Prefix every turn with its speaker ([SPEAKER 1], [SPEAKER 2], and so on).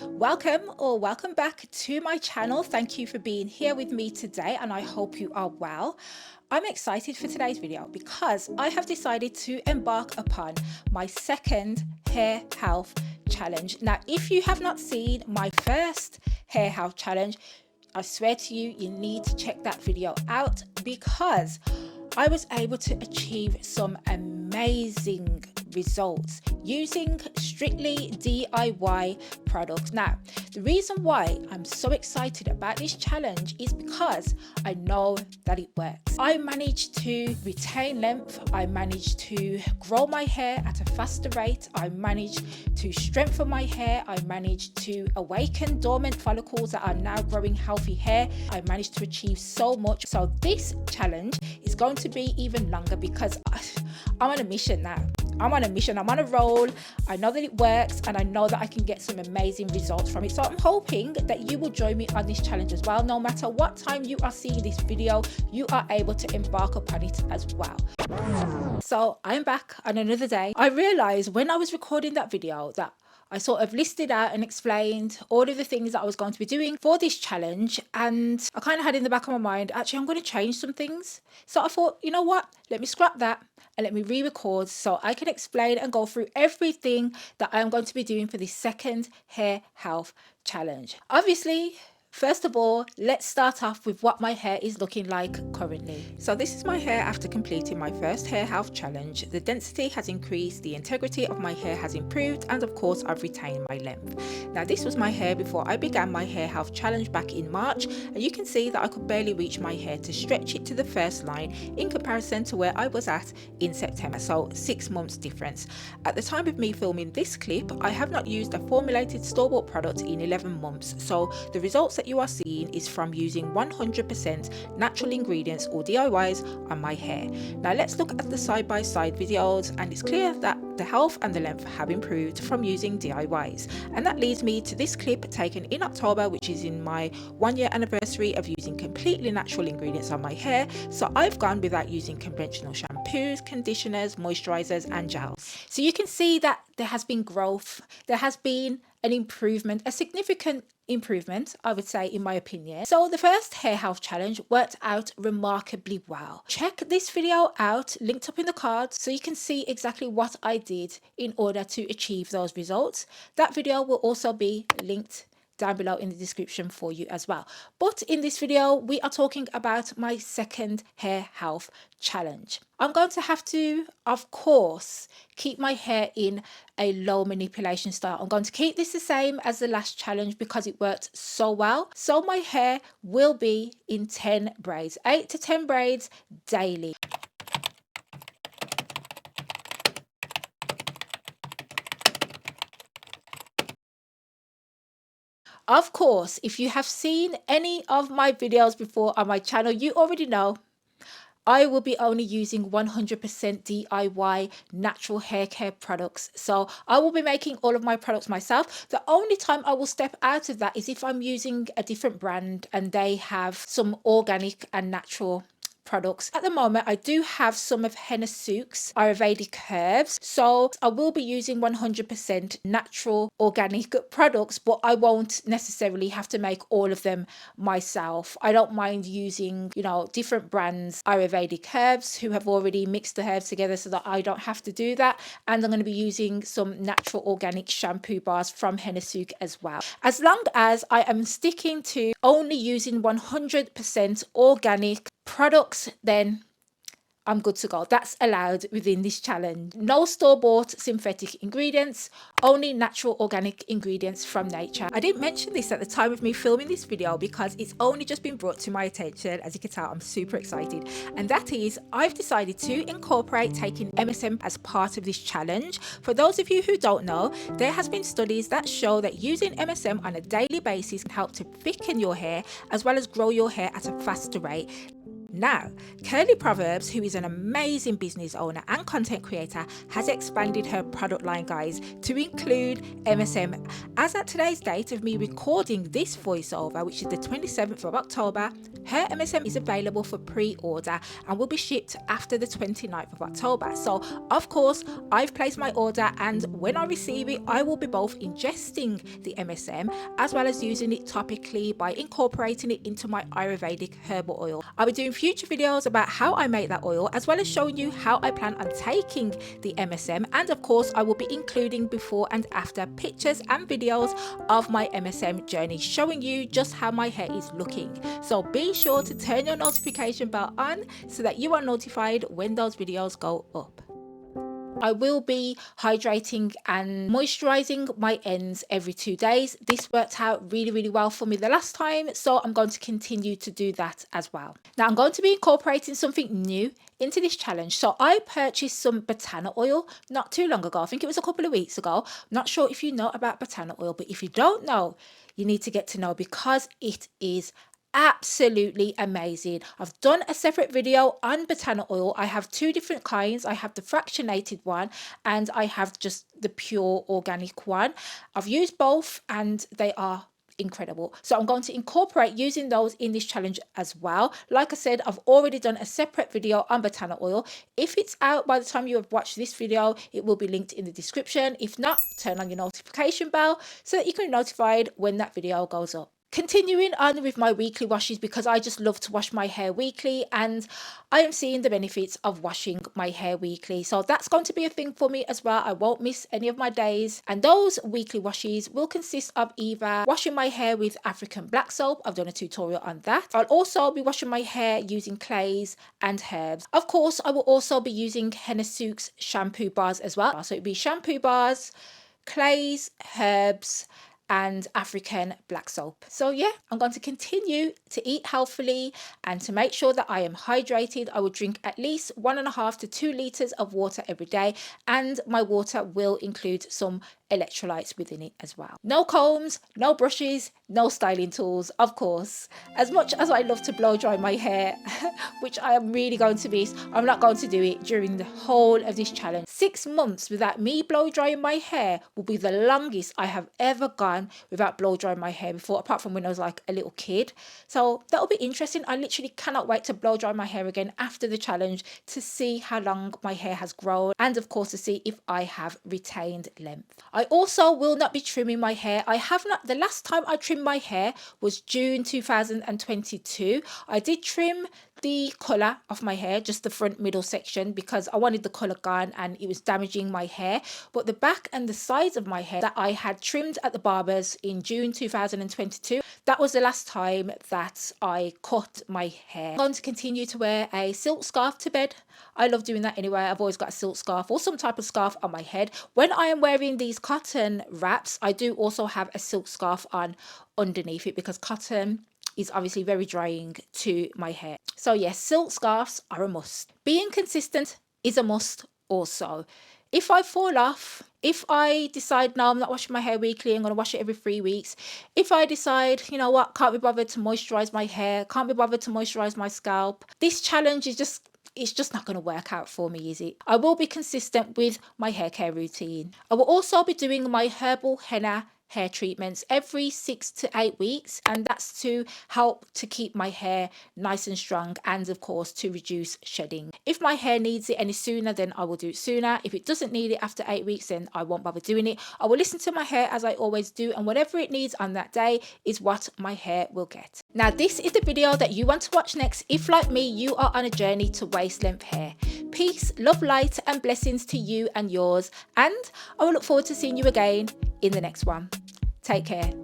[SPEAKER 1] Welcome back to my channel. Thank you for being here with me today, and I hope you are well. I'm excited for today's video because I have decided to embark upon my second hair health challenge. Now, if you have not seen my first hair health challenge, I swear to you, you need to check that video out because I was able to achieve some amazing results using strictly DIY products. Now, the reason why I'm so excited about this challenge is because I know that it works. I managed to retain length, I managed to grow my hair at a faster rate, I managed to strengthen my hair, I managed to awaken dormant follicles that are now growing healthy hair. I managed to achieve so much. So this challenge is going to be even longer because I'm on a mission now. I'm on a roll. I know that it works and I know that I can get some amazing results from it. So I'm hoping that you will join me on this challenge as well. No matter what time you are seeing this video, you are able to embark upon it as well. So I'm back on another day. I realized when I was recording that video that I sort of listed out and explained all of the things that I was going to be doing for this challenge, and I kind of had in the back of my mind, actually I'm going to change some things. So I thought, you know what, let me scrap that and let me re-record so I can explain and go through everything that I am going to be doing for this second hair health challenge. Obviously, first of all, let's start off with what my hair is looking like currently. So this is my hair after completing my first hair health challenge. The density has increased, the integrity of my hair has improved, and of course I've retained my length. Now this was my hair before I began my hair health challenge back in March, and you can see that I could barely reach my hair to stretch it to the first line in comparison to where I was at in September, so 6 months difference. At the time of me filming this clip, I have not used a formulated store-bought product in 11 months, so the results that you are seeing is from using 100% natural ingredients or DIYs on my hair. Now let's look at the side-by-side videos, and it's clear that the health and the length have improved from using DIYs, and that leads me to this clip taken in October, which is in my 1-year anniversary of using completely natural ingredients on my hair. So I've gone without using conventional shampoos, conditioners, moisturizers and gels. So you can see that there has been growth, there has been an improvement, a significant improvement, I would say, in my opinion. So the first hair health challenge worked out remarkably well. Check this video out, linked up in the cards, so you can see exactly what I did in order to achieve those results. That video will also be linked down below in the description for you as well. But in this video, we are talking about my second hair health challenge. I'm going to have to, of course, keep my hair in a low manipulation style. I'm going to keep this the same as the last challenge because it worked so well. So my hair will be in 10 braids, 8 to 10 braids daily. Of course, if you have seen any of my videos before on my channel, you already know I will be only using 100% DIY natural hair care products. So I will be making all of my products myself. The only time I will step out of that is if I'm using a different brand and they have some organic and natural products. At the moment, I do have some of Henna Sooq's Ayurvedic herbs, so I will be using 100% natural organic products, but I won't necessarily have to make all of them myself. I don't mind using, different brands Ayurvedic herbs who have already mixed the herbs together so that I don't have to do that. And I'm going to be using some natural organic shampoo bars from Henna Sooq as well. As long as I am sticking to only using 100% organic products, then I'm good to go. That's allowed within this challenge. No store-bought synthetic ingredients, only natural organic ingredients from nature. I didn't mention this at the time of me filming this video because it's only just been brought to my attention. As you can tell, I'm super excited. And that is, I've decided to incorporate taking MSM as part of this challenge. For those of you who don't know, there has been studies that show that using MSM on a daily basis can help to thicken your hair as well as grow your hair at a faster rate. Now, Curly Proverbz, who is an amazing business owner and content creator, has expanded her product line, guys, to include MSM. As at today's date of me recording this voiceover, which is the 27th of October, her MSM is available for pre-order and will be shipped after the 29th of October. So, of course, I've placed my order, and when I receive it, I will be both ingesting the MSM as well as using it topically by incorporating it into my Ayurvedic herbal oil. I'll be doing future videos about how I make that oil, as well as showing you how I plan on taking the MSM, and of course I will be including before and after pictures and videos of my MSM journey, showing you just how my hair is looking. So be sure to turn your notification bell on so that you are notified when those videos go up. I will be hydrating and moisturizing my ends every 2 days. This worked out really well for me the last time, so I'm going to continue to do that as well. Now I'm going to be incorporating something new into this challenge. So I purchased some botana oil not too long ago. I think it was a couple of weeks ago. I'm not sure if you know about botana oil, but if you don't know, you need to get to know, because it is absolutely amazing. I've done a separate video on botana oil. I have two different kinds. I have the fractionated one and I have just the pure organic one. I've used both and they are incredible. So I'm going to incorporate using those in this challenge as well. Like I said, I've already done a separate video on botana oil. If it's out by the time you have watched this video, it will be linked in the description. If not, turn on your notification bell so that you can be notified when that video goes up. Continuing on with my weekly washes, because I just love to wash my hair weekly and I am seeing the benefits of washing my hair weekly. So that's going to be a thing for me as well. I won't miss any of my days. And those weekly washes will consist of either washing my hair with African black soap. I've done a tutorial on that. I'll also be washing my hair using clays and herbs. Of course, I will also be using Henna Sooq's shampoo bars as well. So it'll be shampoo bars, clays, herbs, and African black soap. So yeah, I'm going to continue to eat healthily, and to make sure that I am hydrated, I will drink at least 1.5 to 2 liters of water every day, and my water will include some electrolytes within it as well. No combs, no brushes, no styling tools, of course. As much as I love to blow dry my hair, which I am really going to miss, I'm not going to do it during the whole of this challenge. 6 months without me blow drying my hair will be the longest I have ever gone without blow drying my hair before, apart from when I was like a little kid. So that'll be interesting. I literally cannot wait to blow dry my hair again after the challenge to see how long my hair has grown, and of course to see if I have retained length. I also will not be trimming my hair. I have not. The last time I trimmed my hair was June 2022. I did trim the colour of my hair, just the front middle section, because I wanted the colour gone and it was damaging my hair. But the back and the sides of my hair that I had trimmed at the barbers in June 2022, that was the last time that I cut my hair. I'm going to continue to wear a silk scarf to bed. I love doing that anyway. I've always got a silk scarf or some type of scarf on my head. When I am wearing these cotton wraps, I do also have a silk scarf on underneath it, because cotton is obviously very drying to my hair. So yes, silk scarves are a must. Being consistent is a must also. If I fall off, if I decide, no, I'm not washing my hair weekly, I'm going to wash it every 3 weeks. If I decide, you know what, can't be bothered to moisturize my hair, can't be bothered to moisturize my scalp, this challenge is just, it's just not going to work out for me, is it? I will be consistent with my hair care routine. I will also be doing my herbal henna hair treatments every 6 to 8 weeks, and that's to help to keep my hair nice and strong, and of course to reduce shedding. If my hair needs it any sooner, then I will do it sooner. If it doesn't need it after 8 weeks, then I won't bother doing it. I will listen to my hair as I always do, and whatever it needs on that day is what my hair will get. Now this is the video that you want to watch next if, like me, you are on a journey to waist length hair. Peace, love, light and blessings to you and yours, and I will look forward to seeing you again in the next one. Take care.